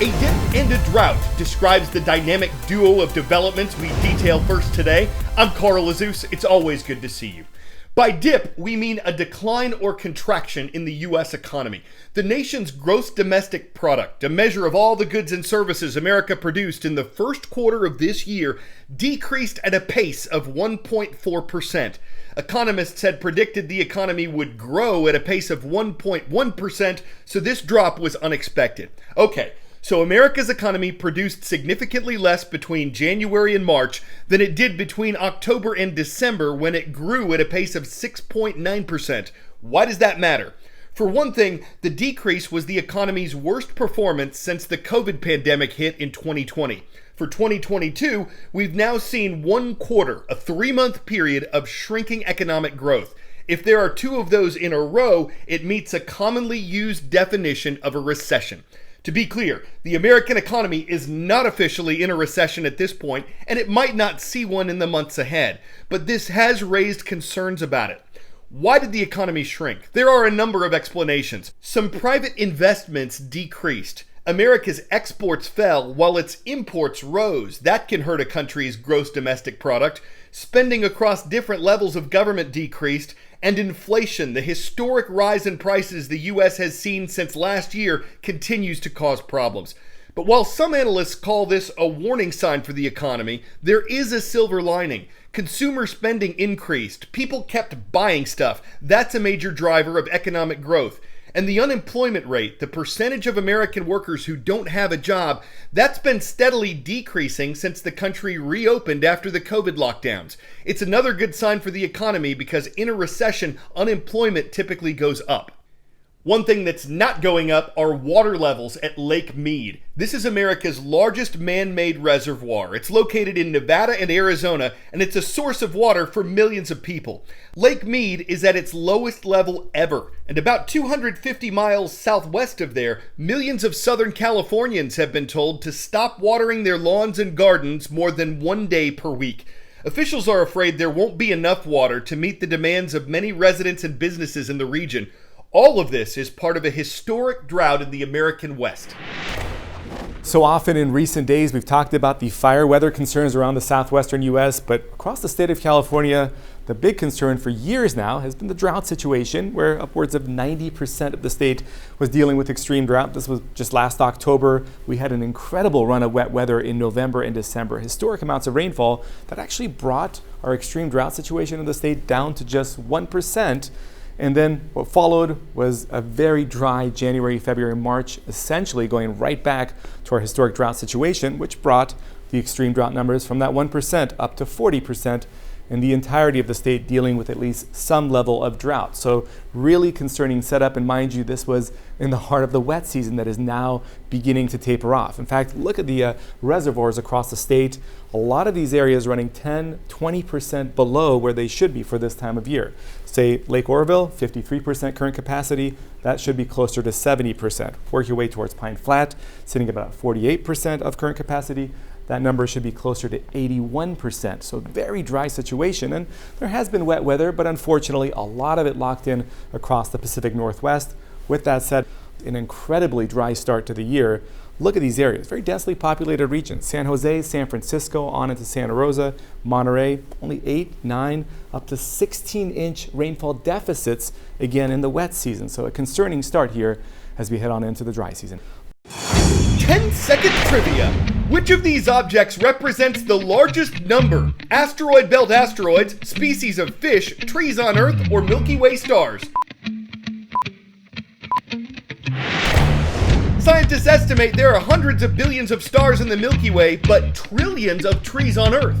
A dip and a drought describes the dynamic duo of developments we detail first today. I'm Carl Azus. It's always good to see you. By dip, we mean a decline or contraction in the U.S. economy. The nation's gross domestic product, a measure of all the goods and services America produced in the first quarter of this year, decreased at a pace of 1.4%. Economists had predicted the economy would grow at a pace of 1.1%, so this drop was unexpected. Okay. So America's economy produced significantly less between January and March than it did between October and December, when it grew at a pace of 6.9%. Why does that matter? For one thing, the decrease was the economy's worst performance since the COVID pandemic hit in 2020. For 2022, we've now seen one quarter, a 3-month period of shrinking economic growth. If there are two of those in a row, it meets a commonly used definition of a recession. To be clear, the American economy is not officially in a recession at this point, and it might not see one in the months ahead. But this has raised concerns about it. Why did the economy shrink? There are a number of explanations. Some private investments decreased. America's exports fell while its imports rose. That can hurt a country's gross domestic product. Spending across different levels of government decreased, and inflation, the historic rise in prices the U.S. has seen since last year, continues to cause problems. But while some analysts call this a warning sign for the economy, there is a silver lining. Consumer spending increased. People kept buying stuff. That's a major driver of economic growth. And the unemployment rate, the percentage of American workers who don't have a job, that's been steadily decreasing since the country reopened after the COVID lockdowns. It's another good sign for the economy because in a recession, unemployment typically goes up. One thing that's not going up are water levels at Lake Mead. This is America's largest man-made reservoir. It's located in Nevada and Arizona, and it's a source of water for millions of people. Lake Mead is at its lowest level ever, and about 250 miles southwest of there, millions of Southern Californians have been told to stop watering their lawns and gardens more than one day per week. Officials are afraid there won't be enough water to meet the demands of many residents and businesses in the region. All of this is part of a historic drought in the American West. So often in recent days, we've talked about the fire weather concerns around the southwestern U.S., but across the state of California, the big concern for years now has been the drought situation, where upwards of 90% of the state was dealing with extreme drought. This was just last October. We had an incredible run of wet weather in November and December, historic amounts of rainfall that actually brought our extreme drought situation in the state down to just 1%. And then what followed was a very dry January, February, March, essentially going right back to our historic drought situation, which brought the extreme drought numbers from that 1% up to 40%, and the entirety of the state dealing with at least some level of drought. So really concerning setup, and mind you, this was in the heart of the wet season that is now beginning to taper off. In fact, look at the reservoirs across the state. A lot of these areas running 10, 20% below where they should be for this time of year. Say Lake Oroville, 53% current capacity, that should be closer to 70%. Work your way towards Pine Flat, sitting at about 48% of current capacity. That number should be closer to 81%. So very dry situation. And there has been wet weather, but unfortunately a lot of it locked in across the Pacific Northwest. With that said, an incredibly dry start to the year. Look at these areas, very densely populated regions. San Jose, San Francisco, on into Santa Rosa, Monterey, only 8, 9, up to 16-inch rainfall deficits again in the wet season. So a concerning start here as we head on into the dry season. 10-second trivia. Which of these objects represents the largest number? Asteroid belt asteroids, species of fish, trees on Earth, or Milky Way stars? Scientists estimate there are hundreds of billions of stars in the Milky Way, but trillions of trees on Earth.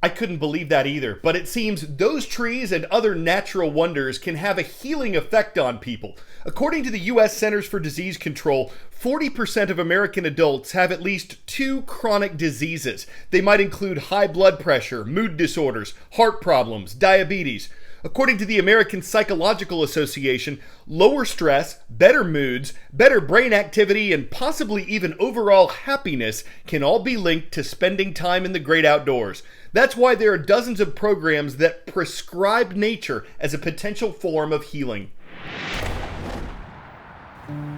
I couldn't believe that either, but it seems those trees and other natural wonders can have a healing effect on people. According to the U.S. Centers for Disease Control, 40% of American adults have at least 2 chronic diseases. They might include high blood pressure, mood disorders, heart problems, diabetes. According to the American Psychological Association, lower stress, better moods, better brain activity, and possibly even overall happiness can all be linked to spending time in the great outdoors. That's why there are dozens of programs that prescribe nature as a potential form of healing.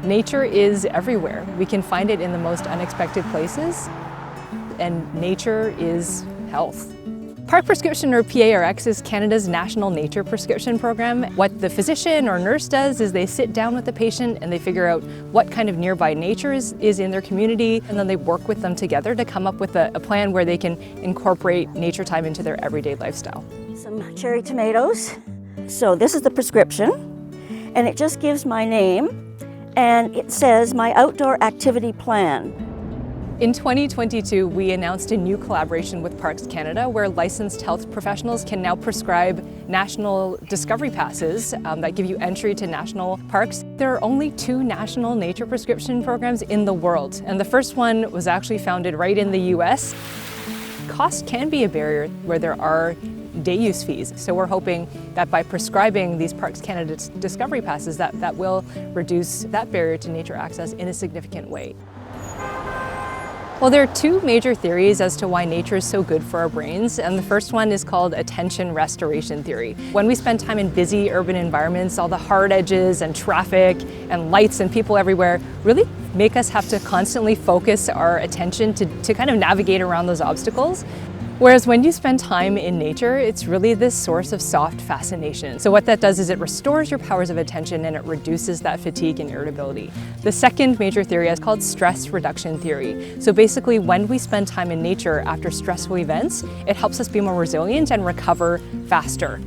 Nature is everywhere. We can find it in the most unexpected places, and nature is health. Park Prescription, or PARX, is Canada's national nature prescription program. What the physician or nurse does is they sit down with the patient and they figure out what kind of nearby nature is in their community, and then they work with them together to come up with a plan where they can incorporate nature time into their everyday lifestyle. Some cherry tomatoes. So this is the prescription, and it just gives my name, and it says my outdoor activity plan. In 2022, we announced a new collaboration with Parks Canada where licensed health professionals can now prescribe national discovery passes that give you entry to national parks. There are only 2 national nature prescription programs in the world, and the first one was actually founded right in the US. Cost can be a barrier where there are day use fees, so we're hoping that by prescribing these Parks Canada discovery passes that will reduce that barrier to nature access in a significant way. Well, there are 2 major theories as to why nature is so good for our brains, and the first one is called attention restoration theory. When we spend time in busy urban environments, all the hard edges and traffic and lights and people everywhere really make us have to constantly focus our attention to kind of navigate around those obstacles. Whereas when you spend time in nature, it's really this source of soft fascination. So what that does is it restores your powers of attention and it reduces that fatigue and irritability. The second major theory is called stress reduction theory. So basically, when we spend time in nature after stressful events, it helps us be more resilient and recover faster.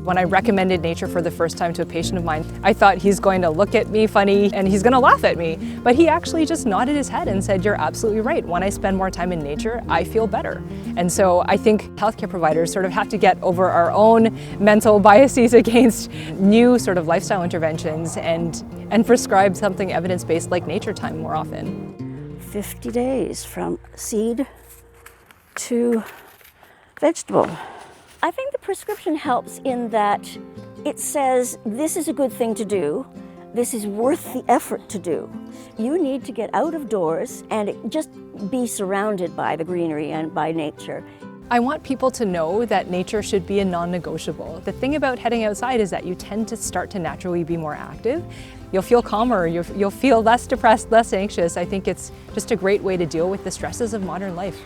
When I recommended nature for the first time to a patient of mine, I thought he's going to look at me funny and he's going to laugh at me. But he actually just nodded his head and said, "You're absolutely right. When I spend more time in nature, I feel better." And so I think healthcare providers sort of have to get over our own mental biases against new sort of lifestyle interventions and prescribe something evidence-based like nature time more often. 50 days from seed to vegetable. I think the prescription helps in that it says this is a good thing to do, this is worth the effort to do. You need to get out of doors and just be surrounded by the greenery and by nature. I want people to know that nature should be a non-negotiable. The thing about heading outside is that you tend to start to naturally be more active. You'll feel calmer, you'll feel less depressed, less anxious. I think it's just a great way to deal with the stresses of modern life.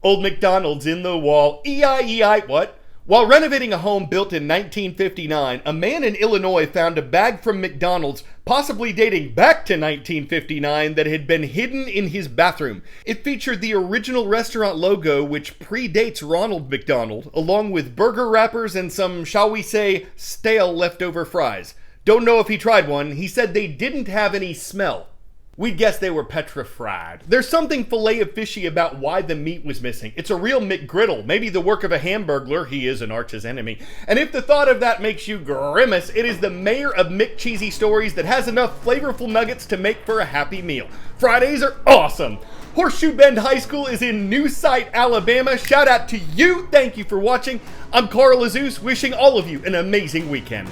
Old McDonald's in the wall, E-I-E-I, what? While renovating a home built in 1959, a man in Illinois found a bag from McDonald's, possibly dating back to 1959, that had been hidden in his bathroom. It featured the original restaurant logo, which predates Ronald McDonald, along with burger wrappers and some, shall we say, stale leftover fries. Don't know if he tried one. He said they didn't have any smell. We'd guess they were petrified. There's something filet-o-fishy about why the meat was missing. It's a real McGriddle, maybe the work of a hamburglar. He is an arch's enemy. And if the thought of that makes you grimace, it is the mayor of McCheesy Stories that has enough flavorful nuggets to make for a happy meal. Fridays are awesome. Horseshoe Bend High School is in New Site, Alabama. Shout out to you. Thank you for watching. I'm Carl Azus, wishing all of you an amazing weekend.